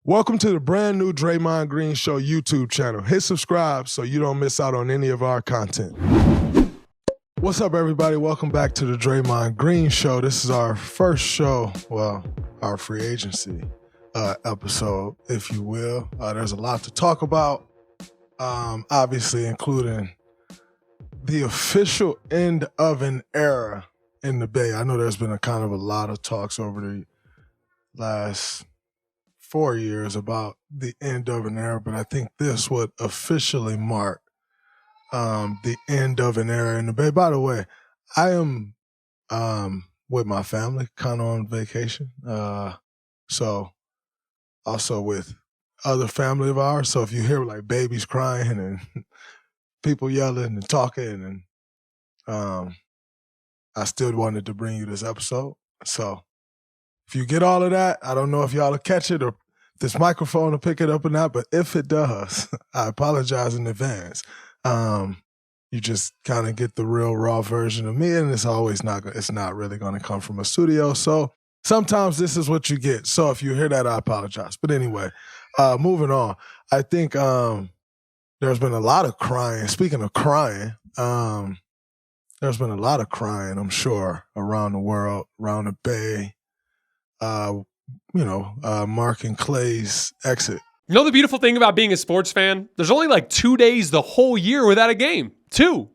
Welcome to the brand new Draymond Green Show YouTube channel. Hit subscribe so you don't miss out on any of our content. What's up, everybody? Welcome back to the Draymond Green Show. This is our first show, well, our free agency episode, if you will. There's a lot to talk about, obviously including the official end of an era in the Bay. I know there's been a lot of talks over the last 4 years about the end of an era, but I think this would officially mark the end of an era in the Bay. By the way, I am with my family, kind of on vacation. So also with other family of ours. So if you hear like babies crying and people yelling and talking, and I still wanted to bring you this episode. So if you get all of that, I don't know if y'all will catch it or if this microphone will pick it up or not, but if it does, I apologize in advance. You just kind of get the real raw version of me, and it's not really going to come from a studio. So sometimes this is what you get. So if you hear that, I apologize. But anyway, moving on. I think there's been a lot of crying. Speaking of crying, there's been a lot of crying, I'm sure, around the world, around the Bay. Marking Klay's exit. You know the beautiful thing about being a sports fan? There's only like 2 days the whole year without a game. 2.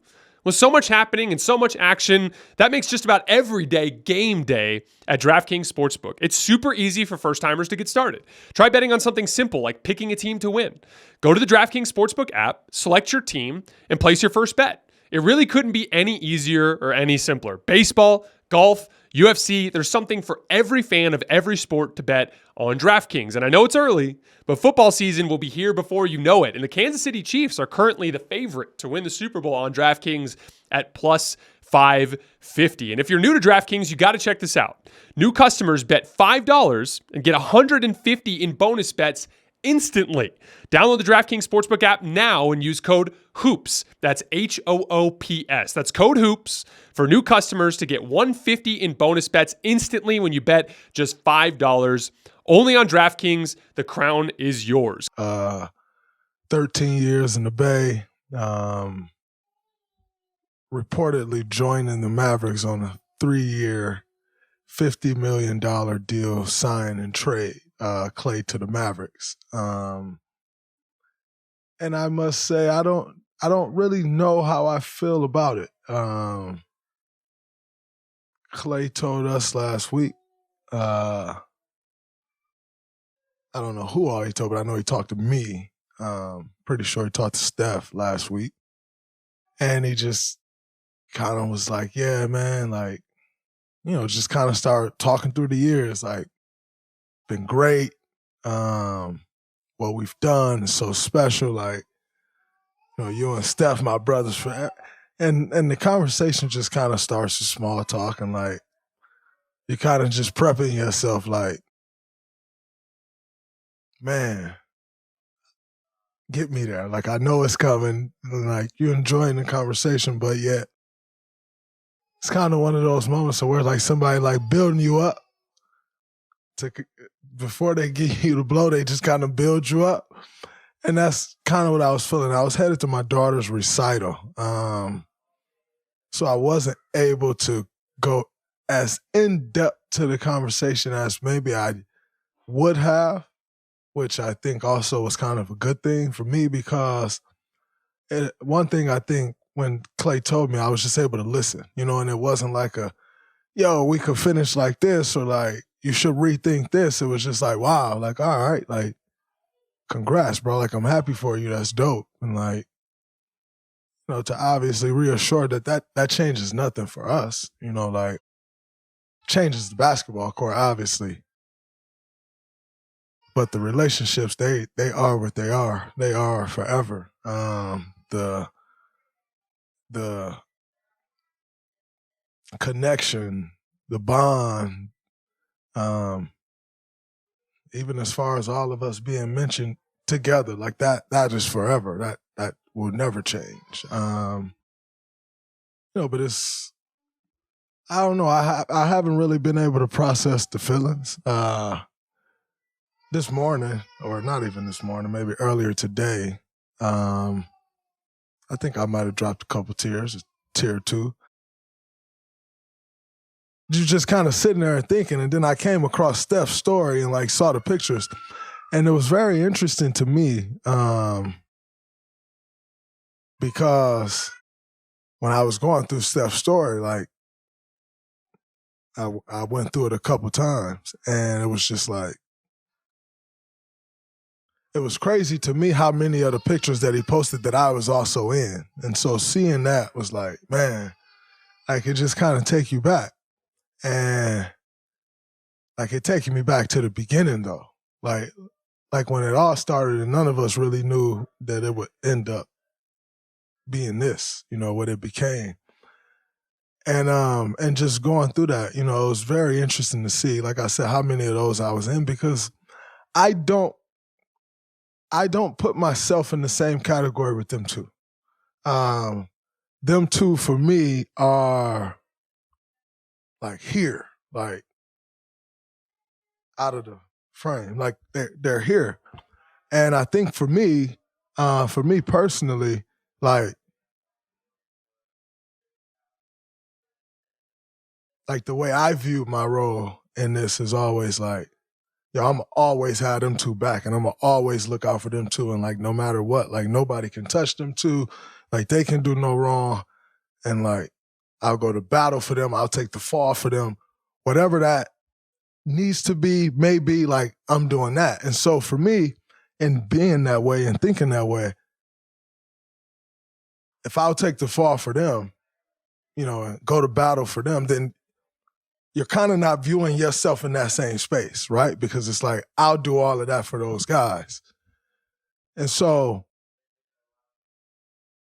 With so much happening and so much action, that makes just about every day game day at DraftKings Sportsbook. It's super easy for first-timers to get started. Try betting on something simple like picking a team to win. Go to the DraftKings Sportsbook app, select your team, and place your first bet. It really couldn't be any easier or any simpler. Baseball, golf, UFC, there's something for every fan of every sport to bet on DraftKings. And I know it's early, but football season will be here before you know it. And the Kansas City Chiefs are currently the favorite to win the Super Bowl on DraftKings at plus 550. And if you're new to DraftKings, you got to check this out. New customers bet $5 and get $150 in bonus bets instantly. Download the DraftKings Sportsbook app now and use code HOOPS. That's HOOPS. That's code HOOPS for new customers to get $150 in bonus bets instantly when you bet just $5. Only on DraftKings. The crown is yours. 13 years in the Bay. Reportedly joining the Mavericks on a 3-year, $50 million deal, sign and trade. Klay to the Mavericks. And I must say, I don't really know how I feel about it. Klay told us last week, I don't know who all he told, but I know he talked to me. Pretty sure he talked to Steph last week. And he just kind of was like, yeah, man, like, just kind of started talking through the years, like, been great. What we've done is so special. Like, you and Steph, my brothers, forever. And the conversation just kind of starts with small talk, and like you're kind of just prepping yourself, like, man, get me there. Like, I know it's coming. And like, you're enjoying the conversation, but yet it's kind of one of those moments where like somebody like building you up. Before they give you the blow, they just kind of build you up. And that's kind of what I was feeling. I was headed to my daughter's recital. So I wasn't able to go as in-depth to the conversation as maybe I would have, which I think also was kind of a good thing for me, because one thing I think when Klay told me, I was just able to listen, and it wasn't like we could finish like this, or like, you should rethink this. It was just like, wow, like, all right, like, congrats, bro. Like, I'm happy for you. That's dope. And like, to obviously reassure that changes nothing for us, like, changes the basketball court, obviously. But the relationships, they are what they are. They are forever. The connection, the bond, even as far as all of us being mentioned together, like that is forever. That will never change. But it's, I don't know. I haven't really been able to process the feelings. this morning, or not even this morning, maybe earlier today, I think I might have dropped a couple tears, a tear or two. You just kind of sitting there and thinking, and then I came across Steph's story and like saw the pictures, and it was very interesting to me because when I was going through Steph's story, like I went through it a couple times, and it was just like, it was crazy to me how many of the pictures that he posted that I was also in. And so seeing that was like, man, like it just kind of take you back. And like it taking me back to the beginning though. Like when it all started and none of us really knew that it would end up being this, what it became. And just going through that, it was very interesting to see, like I said, how many of those I was in, because I don't put myself in the same category with them two. Them two for me are like here, like out of the frame, like they're here. And I think for me personally, like the way I view my role in this is always like, I'm going to always have them two back, and I'm going to always look out for them two. And like, no matter what, like nobody can touch them two. Like they can do no wrong. And like, I'll go to battle for them. I'll take the fall for them. Whatever that needs to be, maybe like I'm doing that. And so for me, in being that way and thinking that way, if I'll take the fall for them, and go to battle for them, then you're kind of not viewing yourself in that same space, right? Because it's like, I'll do all of that for those guys. And so,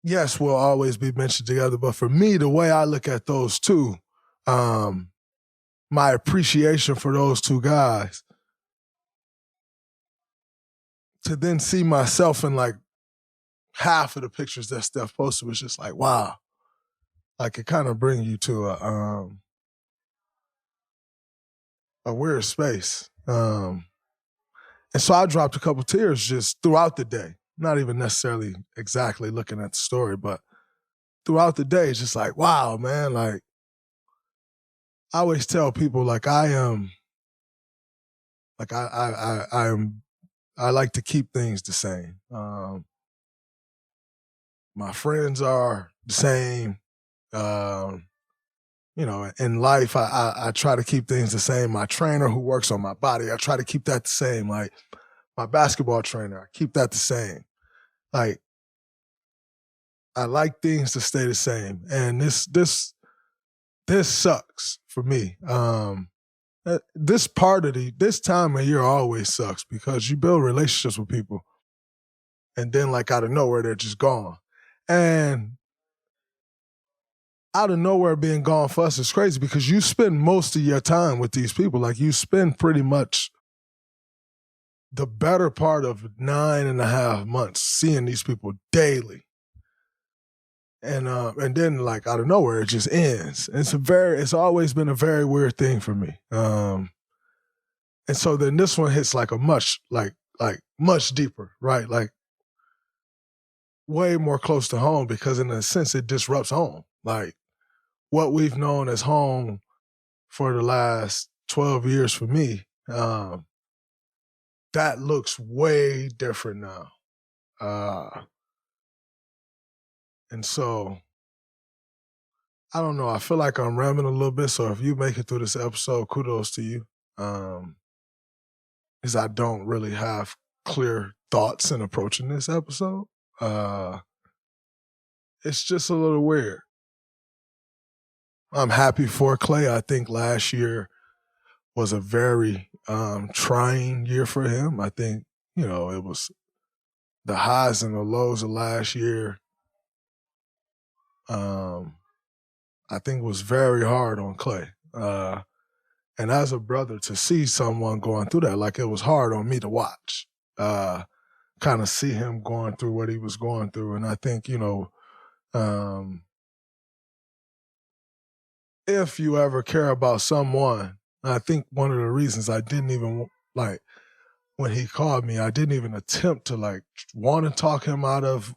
yes, we'll always be mentioned together. But for me, the way I look at those two, my appreciation for those two guys, to then see myself in like half of the pictures that Steph posted was just like, wow. Like it kind of brings you to a weird space. And so I dropped a couple tears just throughout the day. Not even necessarily exactly looking at the story, but throughout the day, it's just like, wow, man. Like I always tell people, like I like to keep things the same. My friends are the same. In life, I try to keep things the same. My trainer who works on my body, I try to keep that the same. Like my basketball trainer, I keep that the same. Like I like things to stay the same. And this sucks for me. This time of year always sucks because you build relationships with people and then like out of nowhere, they're just gone. And out of nowhere being gone for us is crazy because you spend most of your time with these people. Like you spend pretty much the better part of 9.5 months seeing these people daily. And then like out of nowhere, it just ends. It's always been a very weird thing for me. And so then this one hits like a much deeper, right? Like way more close to home because in a sense it disrupts home. Like what we've known as home for the last 12 years for me, that looks way different now. And so, I don't know. I feel like I'm rambling a little bit. So if you make it through this episode, kudos to you. Because I don't really have clear thoughts in approaching this episode. It's just a little weird. I'm happy for Klay. I think last year was a very trying year for him. I think, it was the highs and the lows of last year. I think was very hard on Klay. And as a brother, to see someone going through that, like it was hard on me to watch, kind of see him going through what he was going through. And I think, if you ever care about someone, I think one of the reasons I didn't even when he called me, I didn't even attempt to like want to talk him out of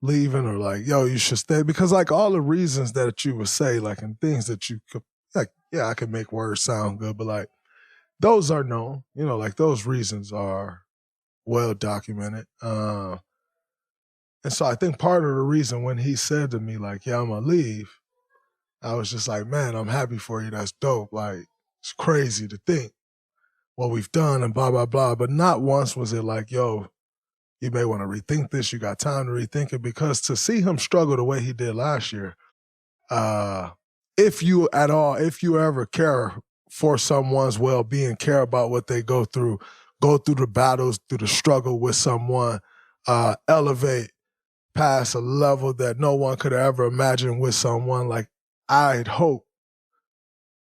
leaving or like, yo, you should stay. Because like all the reasons that you would say, like, and things that you could, like, yeah, I could make words sound good, but like those are known, you know, like those reasons are well documented. And so I think part of the reason when he said to me, like, yeah, I'm gonna leave, I was just like, man, I'm happy for you. That's dope. Like, it's crazy to think what we've done and blah, blah, blah. But not once was it like, yo, you may want to rethink this. You got time to rethink it. Because to see him struggle the way he did last year, if you ever care for someone's well-being, care about what they go through the battles, through the struggle with someone, elevate past a level that no one could ever imagine with someone, like, I'd hope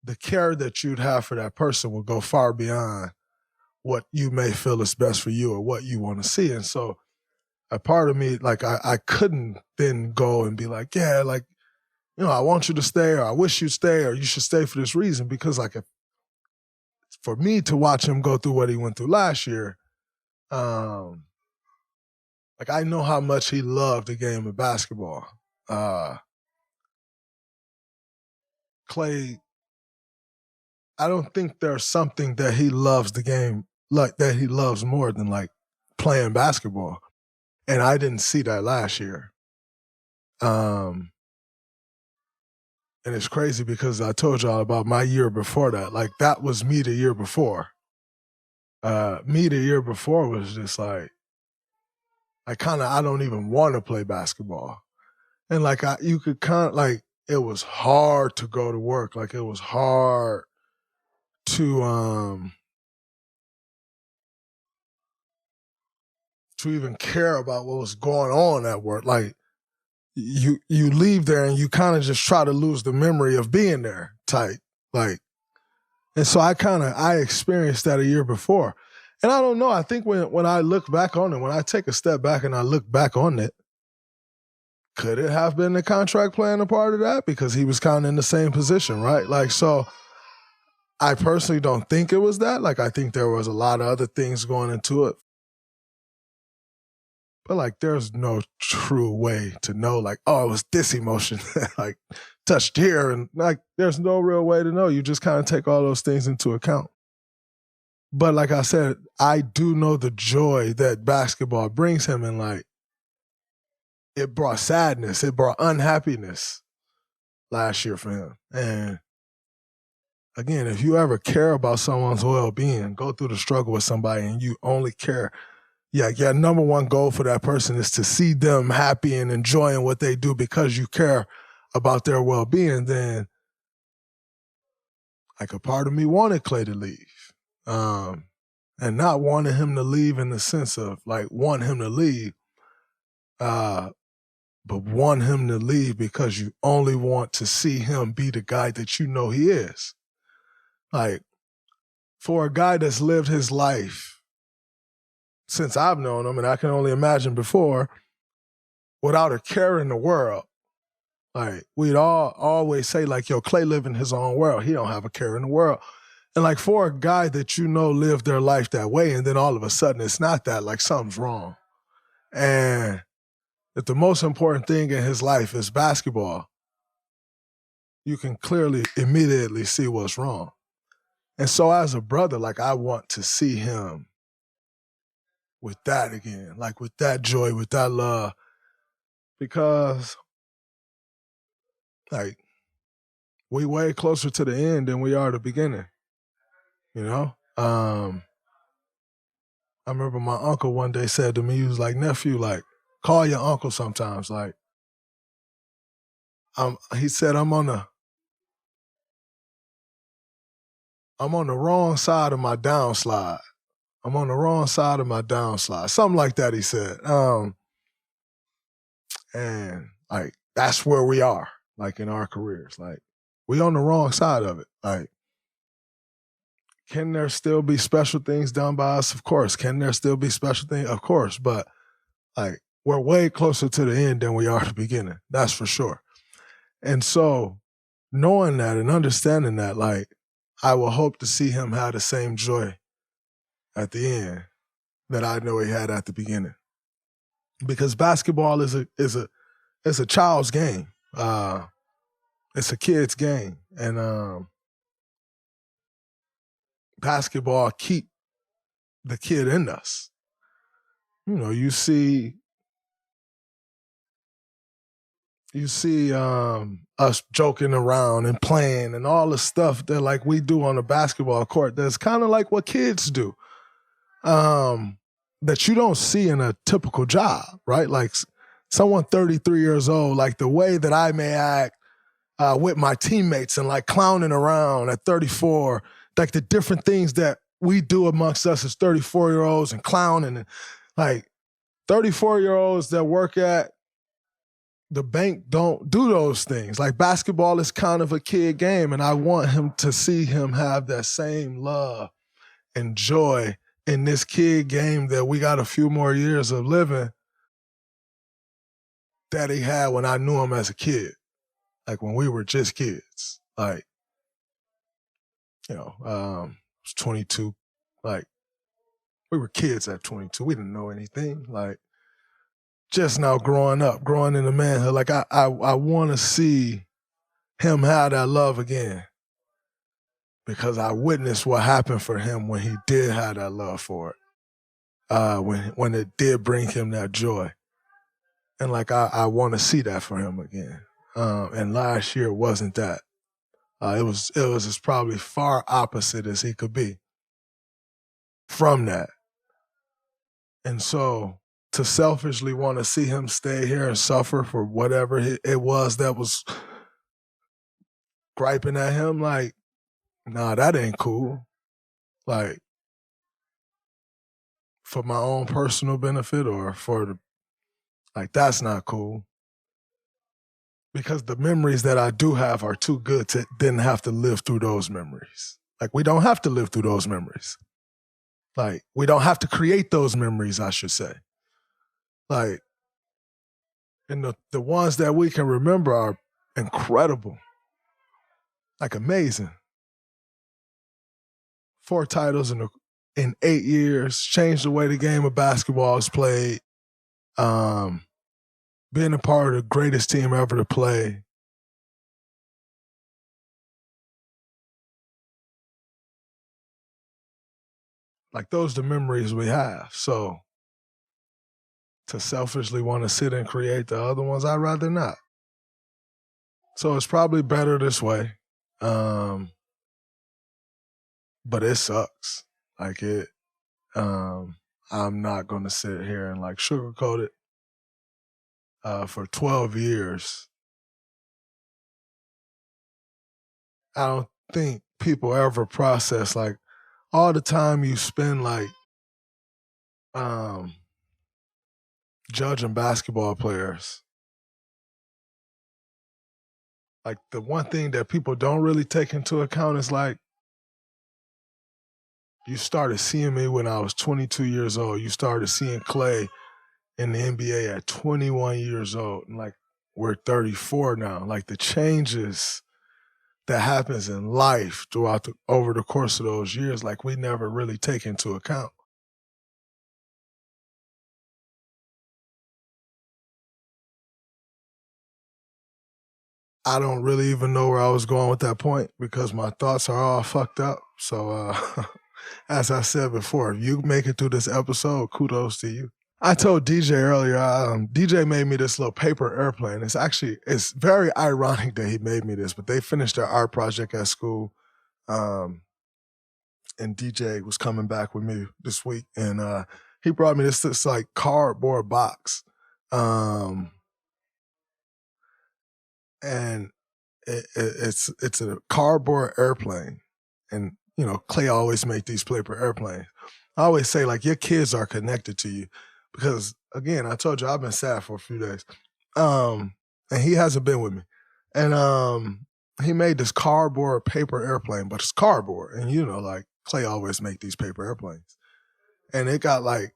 the care that you'd have for that person will go far beyond what you may feel is best for you or what you want to see. And so a part of me, like, I couldn't then go and be like, yeah, like, you know, I want you to stay, or I wish you'd stay, or you should stay for this reason. Because like, for me to watch him go through what he went through last year, like, I know how much he loved the game of basketball. Klay, I don't think there's something that he loves the game, like, that he loves more than like playing basketball. And I didn't see that last year. And it's crazy because I told y'all about my year before that. Like, that was me the year before. Me the year before was just like, I don't even want to play basketball. And like, you could kind of like, it was hard to go to work. Like, it was hard to even care about what was going on at work. Like, you leave there and you kind of just try to lose the memory of being there type. Like, and so I experienced that a year before. And I don't know, I think when I look back on it, when I take a step back and I look back on it, could it have been the contract playing a part of that? Because he was kind of in the same position, right? Like, so I personally don't think it was that. Like, I think there was a lot of other things going into it. But like, there's no true way to know, like, oh, it was this emotion that like touched here. And like, there's no real way to know. You just kind of take all those things into account. But like I said, I do know the joy that basketball brings him. And like, it brought sadness. It brought unhappiness last year for him. And again, if you ever care about someone's well-being, go through the struggle with somebody and you only care, yeah, number one goal for that person is to see them happy and enjoying what they do because you care about their well-being, then like, a part of me wanted Klay to leave. And not wanting him to leave in the sense of like want him to leave, but want him to leave because you only want to see him be the guy that you know he is. Like, for a guy that's lived his life since I've known him, and I can only imagine before, without a care in the world. Like, we'd always say, like, yo, Klay live in his own world. He don't have a care in the world. And like, for a guy that you know lived their life that way, and then all of a sudden it's not that, like, something's wrong. And if the most important thing in his life is basketball, you can clearly immediately see what's wrong. And so as a brother, like, I want to see him with that again, like with that joy, with that love, because like, we way closer to the end than we are the beginning, you know? I remember my uncle one day said to me, he was like, nephew, like, call your uncle sometimes. Like, he said, I'm on the wrong side of my downslide. I'm on the wrong side of my downslide. Something like that, he said. And like, that's where we are, like, in our careers. Like, we on the wrong side of it. Like, can there still be special things done by us? Of course. Can there still be special things? Of course. But like, we're way closer to the end than we are the beginning. That's for sure. And so knowing that and understanding that, like, I will hope to see him have the same joy at the end that I know he had at the beginning. Because basketball is a child's game. It's a kid's game. And basketball keep the kid in us. You know, you see us joking around and playing and all the stuff that like we do on the basketball court that's kind of like what kids do, that you don't see in a typical job, right? Like someone 33 years old, like the way that I may act with my teammates and like clowning around at 34, like the different things that we do amongst us as 34-year-olds and clowning, and like 34-year-olds that work at the bank don't do those things. Like basketball is kind of a kid game, and I want him to see him have that same love and joy in this kid game that we got a few more years of living that he had when I knew him as a kid. Like when we were just kids. Like, you know, I was 22. Like, we were kids at 22. We didn't know anything. Like, just now growing up, growing into manhood. Like, I want to see him have that love again, because I witnessed what happened for him when he did have that love for it, when it did bring him that joy. And, like, I want to see that for him again. And last year wasn't that. It was as probably far opposite as he could be from that. And so to selfishly want to see him stay here and suffer for whatever it was that was griping at him, like, nah, that ain't cool. Like, for my own personal benefit or like, that's not cool. Because the memories that I do have are too good to didn't have to live through those memories. Like, we don't have to live through those memories. Like, we don't have to create those memories, I should say. Like, and the ones that we can remember are incredible. Like, amazing. 4 titles in 8 years, changed the way the game of basketball is played. Being a part of the greatest team ever to play. Like, those are the memories we have. So to selfishly want to sit and create the other ones, I'd rather not. So it's probably better this way. But it sucks. Like, I'm not going to sit here and like sugarcoat it. For 12 years, I don't think people ever process like all the time you spend like judging basketball players. Like, the one thing that people don't really take into account is like, you started seeing me when I was 22 years old. You started seeing Klay in the NBA at 21 years old. And like, we're 34 now. Like, the changes that happens in life over the course of those years, like, we never really take into account. I don't really even know where I was going with that point because my thoughts are all fucked up. So, as I said before, if you make it through this episode, kudos to you. I told DJ earlier, DJ made me this little paper airplane. It's very ironic that he made me this, but they finished their art project at school. And DJ was coming back with me this week, and he brought me this like cardboard box. And it's a cardboard airplane. And, you know, Klay always make these paper airplanes. I always say, like, your kids are connected to you. Because, again, I told you I've been sad for a few days. And he hasn't been with me. And he made this cardboard paper airplane, but it's cardboard. And, you know, like, Klay always make these paper airplanes. And it got, like,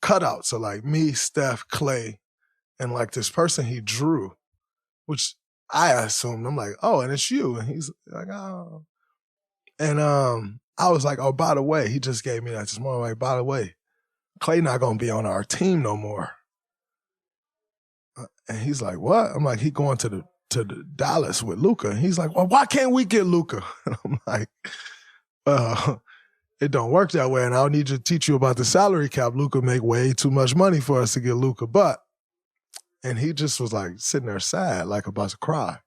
cutouts of, like, me, Steph, Klay, and, like, this person he drew, which I assumed. I'm like, oh, and it's you. And he's like, oh. And I was like, oh, by the way, he just gave me that this morning. Like, by the way, Klay not going to be on our team no more. And he's like, what? I'm like, he going to the Dallas with Luka. And he's like, well, why can't we get Luka? And I'm like, it don't work that way. And I'll need to teach you about the salary cap. Luka make way too much money for us to get Luka. And he just was like sitting there sad, like about to cry.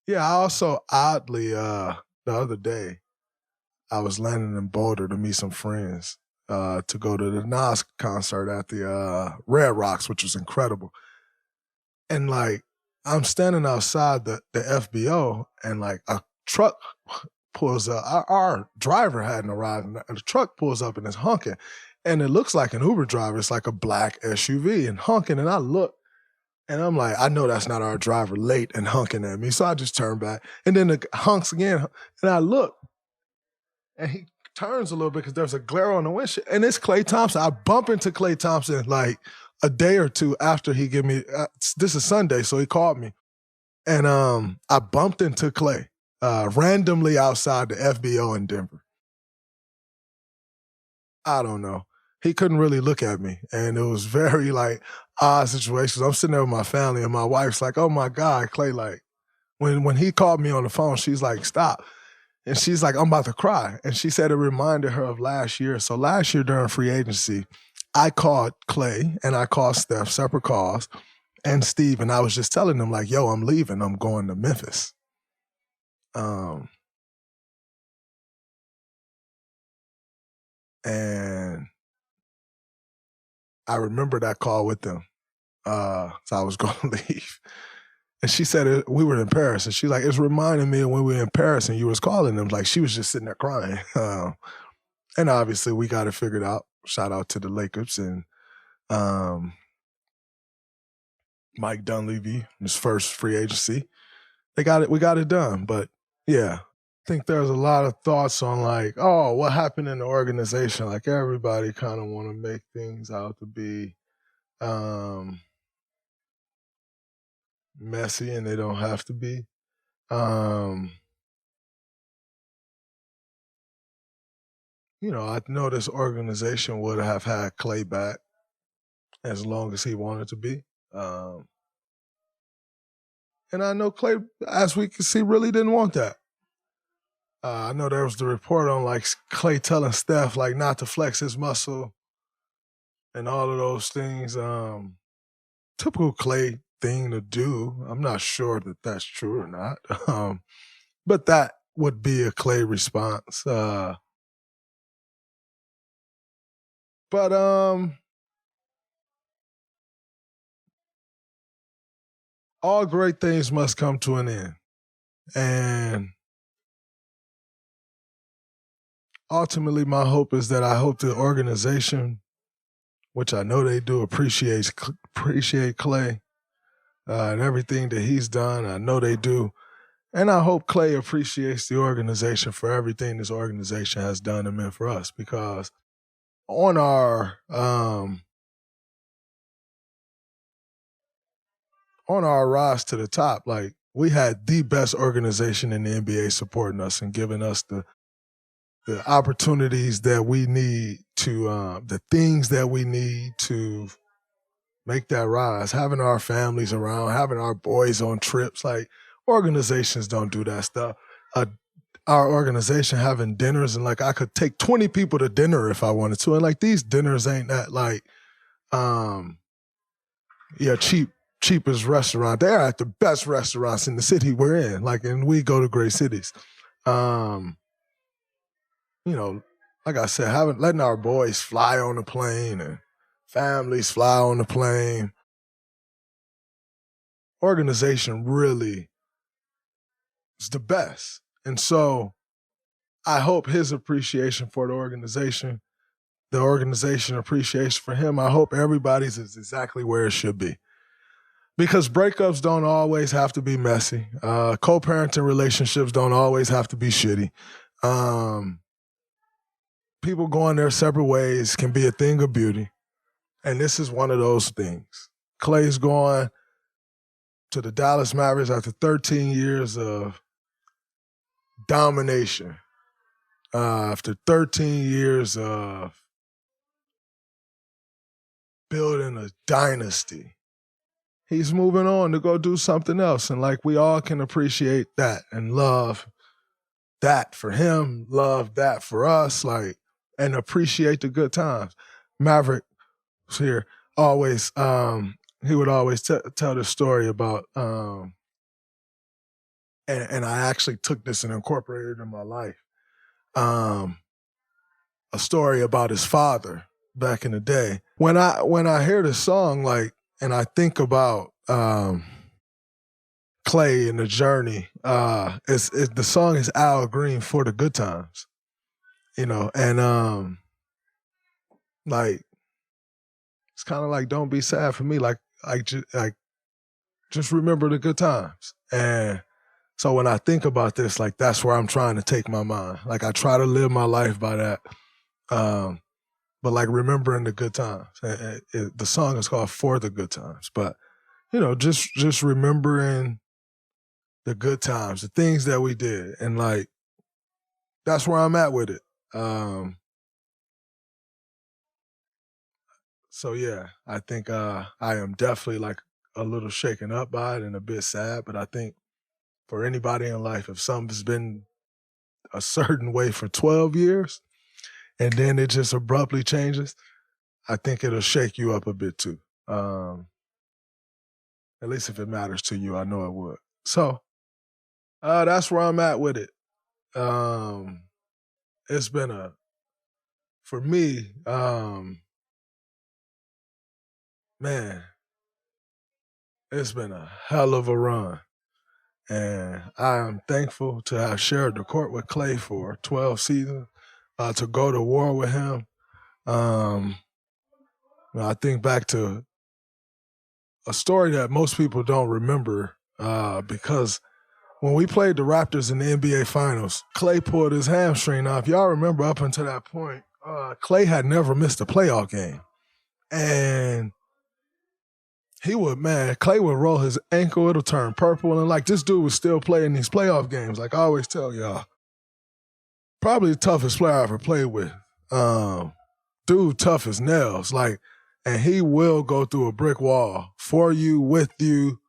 Yeah, I also oddly, the other day, I was landing in Boulder to meet some friends to go to the Nas concert at the Red Rocks, which was incredible. And like, I'm standing outside the FBO and like a truck pulls up. Our driver hadn't arrived and the truck pulls up and it's honking. And it looks like an Uber driver. It's like a black SUV and honking. And I look and I'm like, I know that's not our driver, late and honking at me. So I just turn back and then it honks again. And I look and he turns a little bit because there's a glare on the windshield. And it's Klay Thompson. I bump into Klay Thompson like a day or two after he gave me, this is Sunday, so he called me. And I bumped into Klay randomly outside the FBO in Denver. I don't know. He couldn't really look at me. And it was very like odd situations. I'm sitting there with my family and my wife's like, oh my God, Klay, like when he called me on the phone, she's like, stop. And she's like, I'm about to cry. And she said it reminded her of last year. So last year during free agency, I called Klay and I called Steph, separate calls, and Steve, and I was just telling them like, yo, I'm leaving. I'm going to Memphis. And I remember that call with them. So I was going to leave. And she said we were in Paris. And she's like, it's reminding me of when we were in Paris and you was calling them. Like she was just sitting there crying. And obviously we got it figured out. Shout out to the Lakers and Mike Dunleavy, his first free agency. We got it done. But yeah, I think there's a lot of thoughts on like, oh, what happened in the organization? Like everybody kind of want to make things out to be messy and they don't have to be. You know, I know this organization would have had Klay back as long as he wanted to be. And I know Klay, as we can see, really didn't want that. I know there was the report on like Klay telling Steph like not to flex his muscle and all of those things. Typical Klay thing to do. I'm not sure that that's true or not. But that would be a Klay response. But all great things must come to an end. And ultimately, my hope is that I hope the organization, which I know they do, appreciate Klay and everything that he's done. I know they do. And I hope Klay appreciates the organization for everything this organization has done and meant for us. Because on our rise to the top, like we had the best organization in the NBA supporting us and giving us the opportunities that we need to, the things that we need to make that rise. Having our families around, having our boys on trips, like organizations don't do that stuff. Our organization having dinners and like I could take 20 people to dinner if I wanted to. And like these dinners ain't that like, cheapest restaurant. They're at the best restaurants in the city we're in. Like, and we go to great cities. You know, like I said, letting our boys fly on the plane and families fly on the plane. Organization really is the best. And so I hope his appreciation for the organization appreciation for him, I hope everybody's is exactly where it should be. Because breakups don't always have to be messy. Co-parenting relationships don't always have to be shitty. People going their separate ways can be a thing of beauty. And this is one of those things. Klay's going to the Dallas Mavericks after 13 years of domination. After 13 years of building a dynasty, he's moving on to go do something else. And like we all can appreciate that and love that for him, love that for us, like, and appreciate the good times. Maverick was here always, he would always tell the story about, and I actually took this and incorporated it in my life. A story about his father back in the day. When I hear the song, like, and I think about Klay and the journey, the song is Al Green, For the Good Times, you know, and like it's kind of like don't be sad for me, like just remember the good times. And so when I think about this, like that's where I'm trying to take my mind. Like I try to live my life by that. But like remembering the good times. The song is called For the Good Times. But, you know, just remembering the good times, the things that we did. And like, that's where I'm at with it. So yeah, I think I am definitely like a little shaken up by it and a bit sad. But I think for anybody in life, if something's been a certain way for 12 years, and then it just abruptly changes, I think it'll shake you up a bit too. At least if it matters to you, I know it would. So that's where I'm at with it. It's been for me, man, it's been a hell of a run. And I am thankful to have shared the court with Klay for 12 seasons, to go to war with him. I think back to a story that most people don't remember, because when we played the Raptors in the NBA Finals, Klay pulled his hamstring. Now, if y'all remember up until that point, Klay had never missed a playoff game. And Klay would roll his ankle, it'll turn purple, and like this dude was still playing these playoff games. Like I always tell y'all, probably the toughest player I ever played with. Dude, tough as nails. Like, and he will go through a brick wall for you, with you.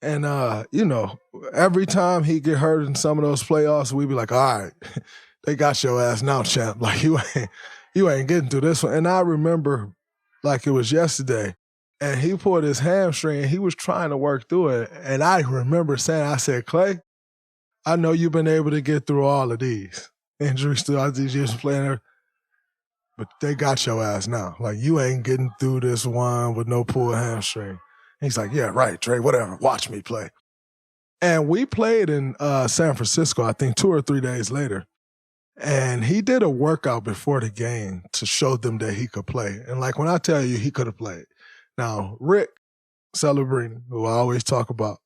And you know, every time he get hurt in some of those playoffs, we be like, all right, they got your ass now, champ. Like you ain't getting through this one. And I remember like it was yesterday. And he pulled his hamstring and he was trying to work through it. And I remember saying, I said, Klay, I know you've been able to get through all of these injuries throughout these years of playing there, but they got your ass now. Like, you ain't getting through this one with no pulled hamstring. And he's like, yeah, right, Dre, whatever. Watch me play. And we played in San Francisco, I think 2 or 3 days later. And he did a workout before the game to show them that he could play. And like when I tell you he could have played. Now, Rick Celebrini, who I always talk about,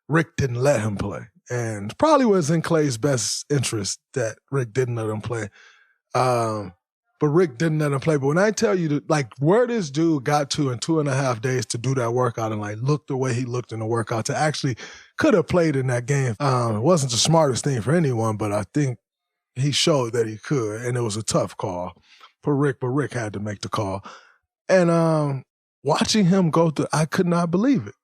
Rick didn't let him play. And probably was in Klay's best interest that Rick didn't let him play. But Rick didn't let him play. But when I tell you, like, where this dude got to in 2.5 days to do that workout and, like, look the way he looked in the workout, to actually could have played in that game. It wasn't the smartest thing for anyone, but I think he showed that he could. And it was a tough call for Rick, but Rick had to make the call. And watching him go through, I could not believe it.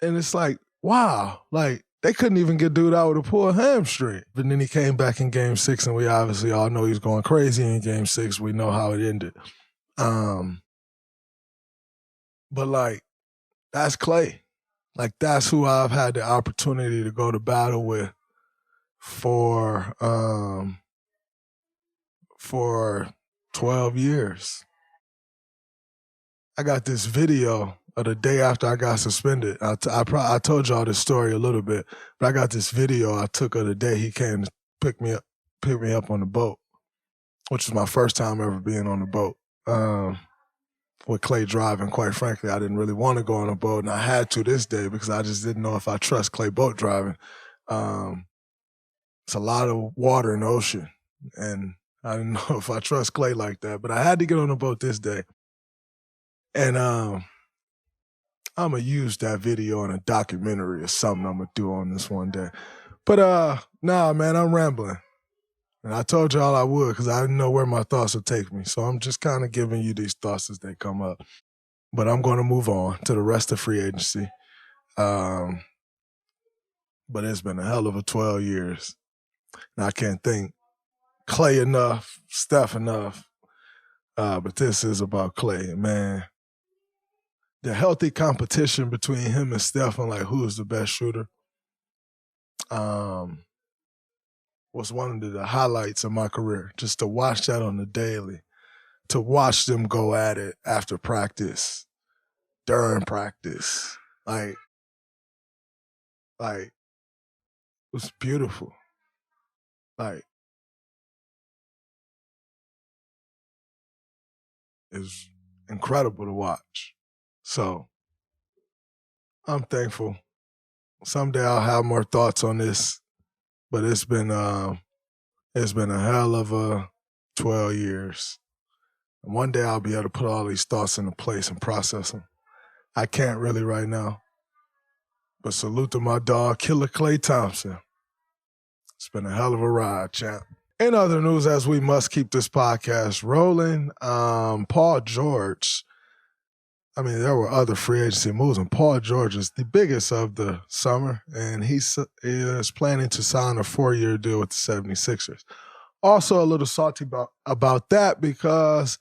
And it's like, wow, like they couldn't even get dude out with a pulled hamstring. But then he came back in Game 6, and we obviously all know he's going crazy in Game 6. We know how it ended. But like, that's Klay. Like, that's who I've had the opportunity to go to battle with for 12 years. I got this video of the day after I got suspended. I told y'all this story a little bit, but I got this video I took of the day he came to pick me up on the boat, which was my first time ever being on the boat. With Klay driving, quite frankly, I didn't really want to go on a boat, and I had to this day because I just didn't know if I trust Klay boat driving. It's a lot of water in the ocean, and I didn't know if I trust Klay like that, but I had to get on the boat this day. And I'm going to use that video in a documentary or something I'm going to do on this one day. But nah, man, I'm rambling. And I told y'all I would because I didn't know where my thoughts would take me. So I'm just kind of giving you these thoughts as they come up. But I'm going to move on to the rest of free agency. But it's been a hell of a 12 years. And I can't thank Klay enough, Steph enough. But this is about Klay, man. The healthy competition between him and Steph on like who is the best shooter was one of the highlights of my career. Just to watch that on the daily, to watch them go at it after practice, during practice, like it was beautiful. Like it's incredible to watch. So I'm thankful. Someday I'll have more thoughts on this, but it's been a hell of a 12 years. And one day I'll be able to put all these thoughts into place and process them. I can't really right now. But salute to my dog, Killer Klay Thompson. It's been a hell of a ride, champ. In other news, as we must keep this podcast rolling, Paul George, I mean, there were other free agency moves, and Paul George is the biggest of the summer, and he is planning to sign a 4-year deal with the 76ers. Also a little salty about that because,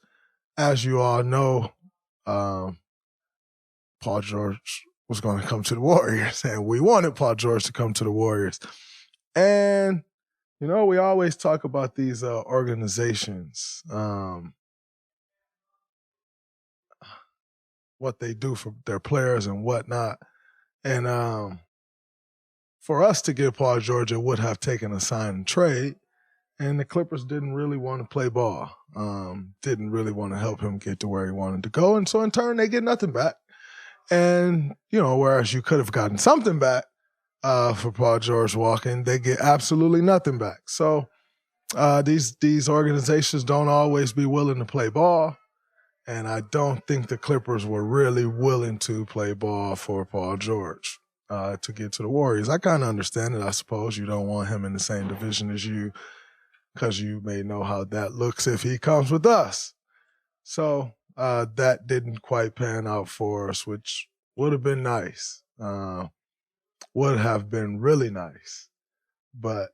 as you all know, Paul George was going to come to the Warriors, and we wanted Paul George to come to the Warriors. And, you know, we always talk about these organizations, what they do for their players and whatnot. And for us to get Paul George, it would have taken a sign and trade. And the Clippers didn't really want to play ball, didn't really want to help him get to where he wanted to go. And so in turn, they get nothing back. And, you know, whereas you could have gotten something back for Paul George walking, they get absolutely nothing back. So these organizations don't always be willing to play ball. And I don't think the Clippers were really willing to play ball for Paul George to get to the Warriors. I kind of understand it, I suppose. You don't want him in the same division as you because you may know how that looks if he comes with us. So that didn't quite pan out for us, which would have been nice. Would have been really nice. But,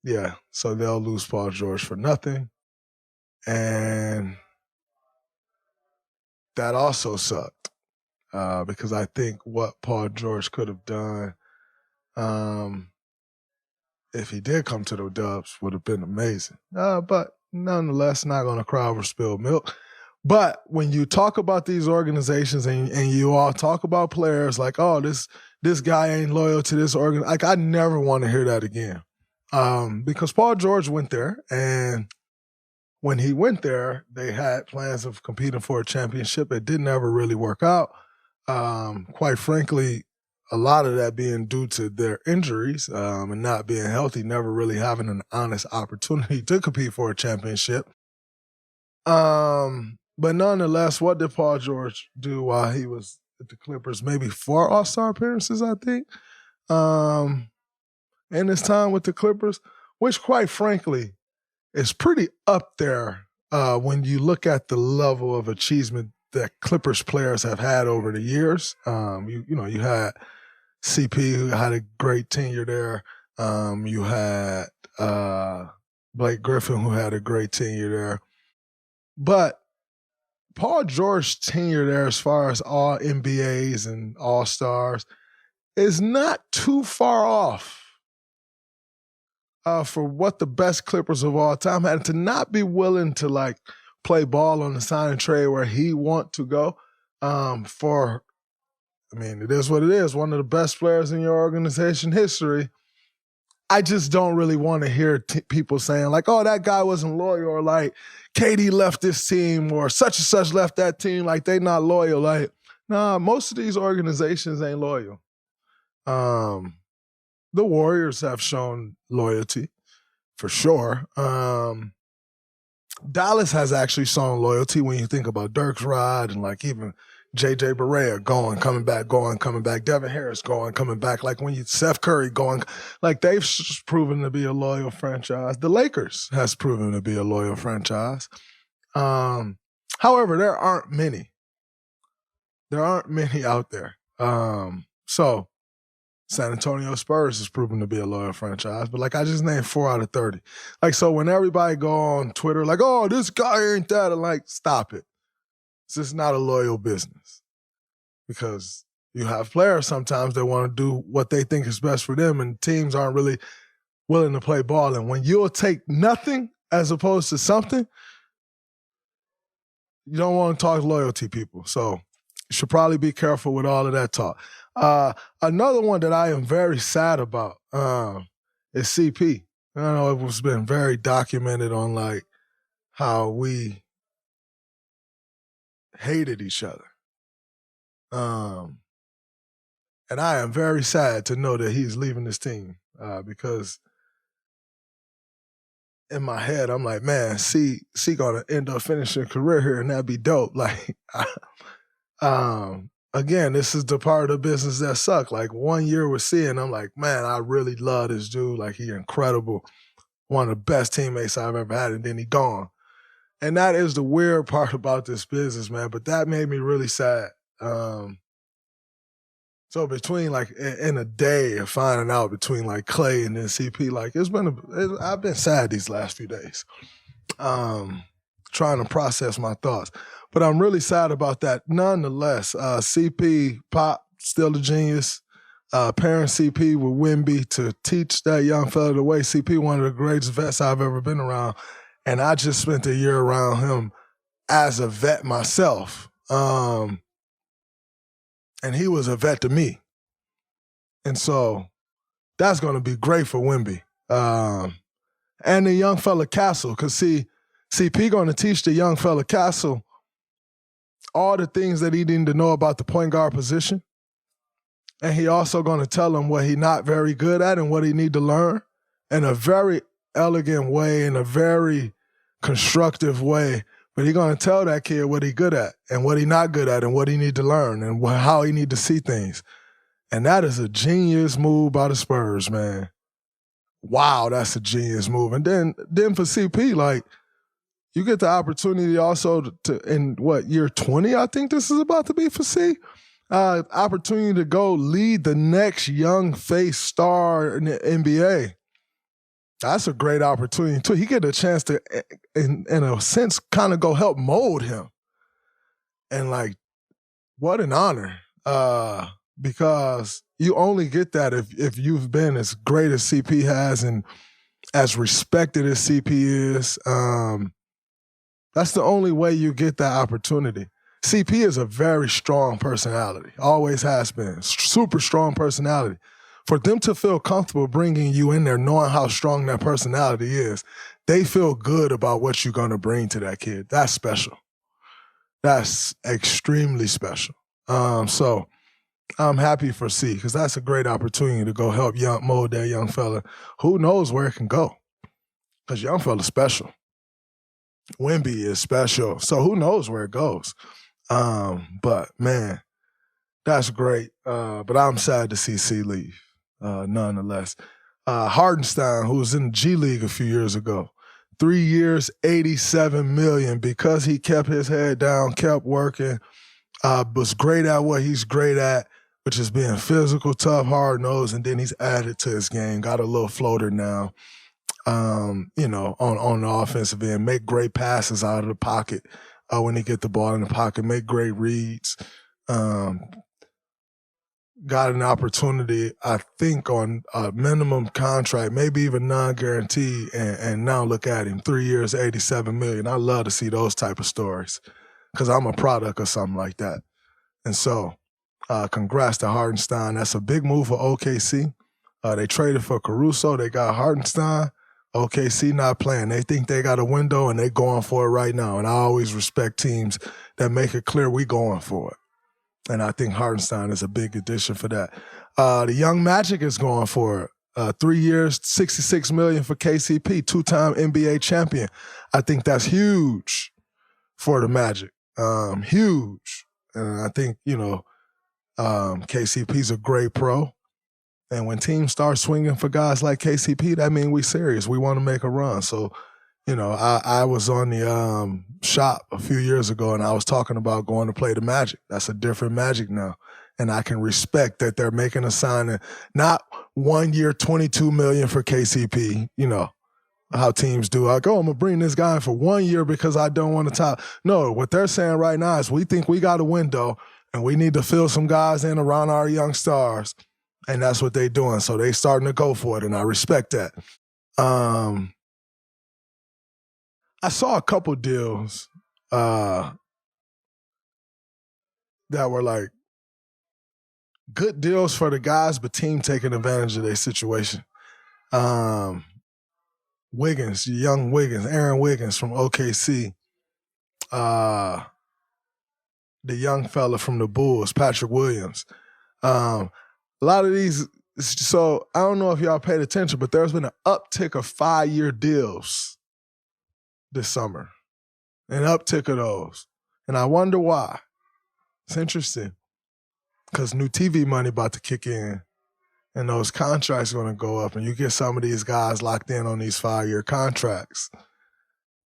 yeah, so they'll lose Paul George for nothing. And that also sucked because I think what Paul George could have done if he did come to the Dubs would have been amazing. But nonetheless, not going to cry over spilled milk. But when you talk about these organizations and you all talk about players like, oh, this guy ain't loyal to this organization, like I never want to hear that again because Paul George went there, and when he went there, they had plans of competing for a championship. It didn't ever really work out. Quite frankly, a lot of that being due to their injuries and not being healthy, never really having an honest opportunity to compete for a championship. But nonetheless, what did Paul George do while he was at the Clippers? Maybe 4 All-Star appearances, I think, in his time with the Clippers, which quite frankly is pretty up there when you look at the level of achievement that Clippers players have had over the years. You had CP, who had a great tenure there. You had Blake Griffin, who had a great tenure there. But Paul George's tenure there, as far as all NBAs and All-Stars, is not too far off for what the best Clippers of all time had. To not be willing to like play ball on the sign and trade where he want to go it is what it is. One of the best players in your organization history. I just don't really want to hear people saying like, oh, that guy wasn't loyal, or like KD left this team or such and such left that team. Like they not loyal. Like, nah, most of these organizations ain't loyal. The Warriors have shown loyalty for sure. Dallas has actually shown loyalty when you think about Dirk's ride and like even J.J. Barea going, coming back, going, coming back. Devin Harris going, coming back. Like when you Seth Curry going, like they've proven to be a loyal franchise. The Lakers has proven to be a loyal franchise. However, there aren't many. There aren't many out there. So San Antonio Spurs has proven to be a loyal franchise, but like I just named 4 out of 30. Like, so when everybody go on Twitter, like, oh, this guy ain't that, I'm like, stop it. It's just not a loyal business because you have players sometimes that want to do what they think is best for them, and teams aren't really willing to play ball. And when you'll take nothing as opposed to something, you don't want to talk loyalty, people. So you should probably be careful with all of that talk. Another one that I am very sad about is CP. I know it was been very documented on like how we hated each other. And I am very sad to know that he's leaving this team because in my head, I'm like, man, C gonna end up finishing a career here, and that'd be dope. Like, again, this is the part of the business that suck. Like 1 year with C, and I'm like, man, I really love this dude. Like, he incredible, one of the best teammates I've ever had, and then he gone. And that is the weird part about this business, man. But that made me really sad. So between like in a day of finding out between like Klay and then CP, like I've been sad these last few days, trying to process my thoughts. But I'm really sad about that. Nonetheless, CP, Pop, still a genius. Pairing CP with Wemby to teach that young fella the way. CP, one of the greatest vets I've ever been around. And I just spent a year around him as a vet myself. And he was a vet to me. And so that's going to be great for Wemby. And the young fella Castle, because see, CP going to teach the young fella Castle all the things that he needed to know about the point guard position. And he also going to tell him what he not very good at and what he need to learn in a very elegant way, in a very constructive way. But he's going to tell that kid what he good at and what he not good at and what he need to learn and how he need to see things. And that is a genius move by the Spurs, man. Wow, that's a genius move. And then for CP, like, you get the opportunity also to in what, year 20, I think this is about to be for C, opportunity to go lead the next young face star in the NBA. That's a great opportunity, too. He get a chance to, in a sense, kind of go help mold him. And, like, what an honor. Because you only get that if you've been as great as CP has and as respected as CP is. That's the only way you get that opportunity. CP is a very strong personality, always has been. Super strong personality. For them to feel comfortable bringing you in there, knowing how strong that personality is, they feel good about what you're going to bring to that kid. That's special. That's extremely special. So I'm happy for C because that's a great opportunity to go help mold that young fella. Who knows where it can go? Because young fella's special. Wemby is special. So who knows where it goes? But, man, that's great. But I'm sad to see C leave. Nonetheless. Hardenstein, who was in the G League a few years ago, 3 years, $87 million because he kept his head down, kept working, was great at what he's great at, which is being physical, tough, hard-nosed, and then he's added to his game, got a little floater now, on the offensive end, make great passes out of the pocket when he get the ball in the pocket, make great reads, got an opportunity, I think, on a minimum contract, maybe even non-guaranteed, and now look at him, 3 years, $87 million. I love to see those type of stories because I'm a product of something like that. And so congrats to Hardenstein. That's a big move for OKC. They traded for Caruso. They got Hardenstein. OKC not playing. They think they got a window, and they going for it right now. And I always respect teams that make it clear we going for it. And I think Hardenstein is a big addition for that. The Young Magic is going for it. 3 years, $66 million for KCP, two-time NBA champion. I think that's huge for the Magic. Huge. And I think, KCP's a great pro. And when teams start swinging for guys like KCP, that means we serious. We want to make a run. So, I was on the shop a few years ago, and I was talking about going to play the Magic. That's a different Magic now. And I can respect that they're making a signing, not 1 year, $22 million for KCP, how teams do. I'm going to bring this guy in for 1 year because I don't want to top. No, what they're saying right now is we think we got a window, and we need to fill some guys in around our young stars. And that's what they're doing. So they starting to go for it, and I respect that. I saw a couple deals that were like good deals for the guys, but team taking advantage of their situation. Wiggins, young Wiggins, Aaron Wiggins from OKC. The young fella from the Bulls, Patrick Williams. A lot of these, so I don't know if y'all paid attention, but there's been an uptick of 5-year deals this summer. An uptick of those. And I wonder why. It's interesting. Because new TV money about to kick in, and those contracts are going to go up, and you get some of these guys locked in on these 5-year contracts,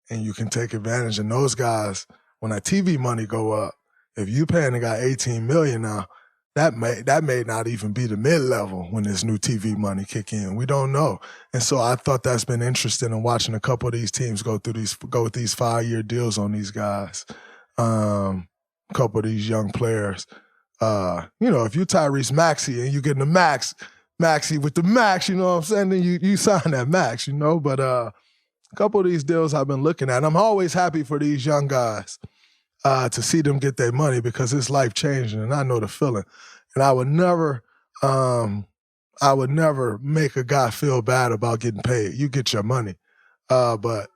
and you can take advantage. And those guys, when that TV money go up, if you paying a guy $18 million now, that may not even be the mid-level when this new TV money kick in. We don't know. And so I thought that's been interesting in watching a couple of these teams go with these 5-year deals on these guys. A couple of these young players. If you Tyrese Maxey and you getting the Maxey with the max, you know what I'm saying, then you sign that max, But a couple of these deals I've been looking at. I'm always happy for these young guys. To see them get their money because it's life-changing, and I know the feeling. And I would never make a guy feel bad about getting paid. You get your money. But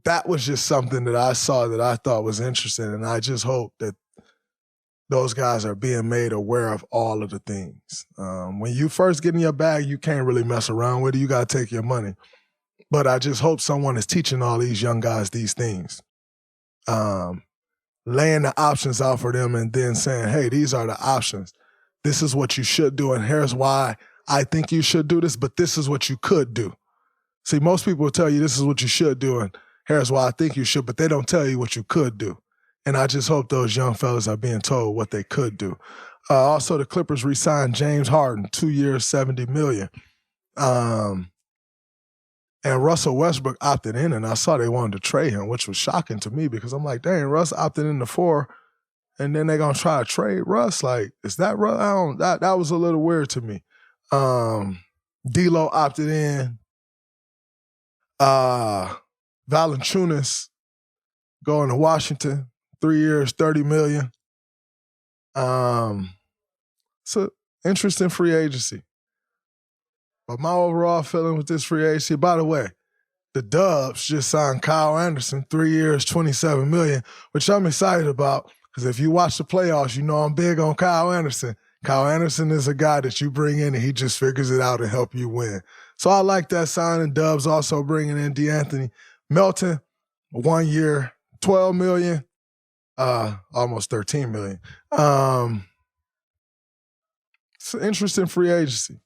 that was just something that I saw that I thought was interesting, and I just hope that those guys are being made aware of all of the things. When you first get in your bag, you can't really mess around with it. You got to take your money. But I just hope someone is teaching all these young guys these things. Laying the options out for them and then saying, hey, these are the options. This is what you should do, and here's why I think you should do this, but this is what you could do. See, most people will tell you this is what you should do, and here's why I think you should, but they don't tell you what you could do. And I just hope those young fellas are being told what they could do. Also, the Clippers re-signed James Harden, 2 years, $70 million. And Russell Westbrook opted in, and I saw they wanted to trade him, which was shocking to me because I'm like, dang, Russ opted in the 4, and then they're going to try to trade Russ? Like, is that Russ? That was a little weird to me. D'Lo opted in. Valanciunas going to Washington, 3 years, $30 million. It's an interesting free agency. But my overall feeling with this free agency, by the way, the Dubs just signed Kyle Anderson, 3 years, $27 million, which I'm excited about because if you watch the playoffs, you know I'm big on Kyle Anderson. Kyle Anderson is a guy that you bring in and he just figures it out and help you win. So I like that signing. Dubs also bringing in DeAnthony Melton, 1 year, $12 million, almost $13 million. It's an interesting free agency.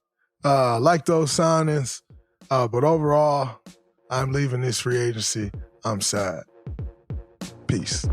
Like those signings, but overall, I'm leaving this free agency. I'm sad. Peace.